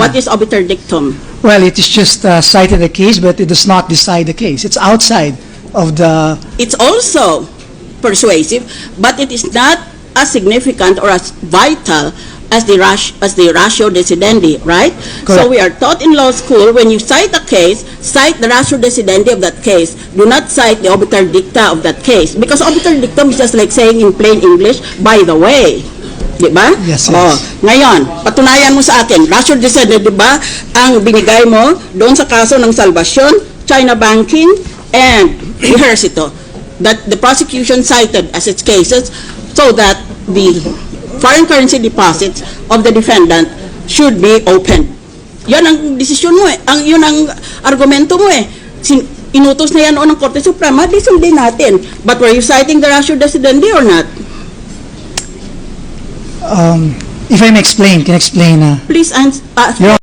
What is obiter dictum? Well, it is just cited a case, but it does not decide the case. It's outside of the... It's also persuasive, but it is not as significant or as vital as the ratio decidendi, right? Correct. So we are taught in law school, when you cite a case, cite the ratio decidendi of that case. Do not cite the obiter dicta of that case. Because obiter dictum is just like saying in plain English, by the way. Di ba? Yes, yes. Oh, ngayon, patunayan mo sa akin, ratio decidendi, di ba, ang binigay mo doon sa kaso ng Salvacion, China Banking, and Ejercito, that the prosecution cited as its cases so that the foreign currency deposits of the defendant should be opened. Yan ang desisyon mo eh. Yun ang argumento mo eh. Inutos na yan noon ng Korte Suprema, di sundin natin. But were you citing the ratio decidendi or not? If I may explain, can I explain? Please answer. Your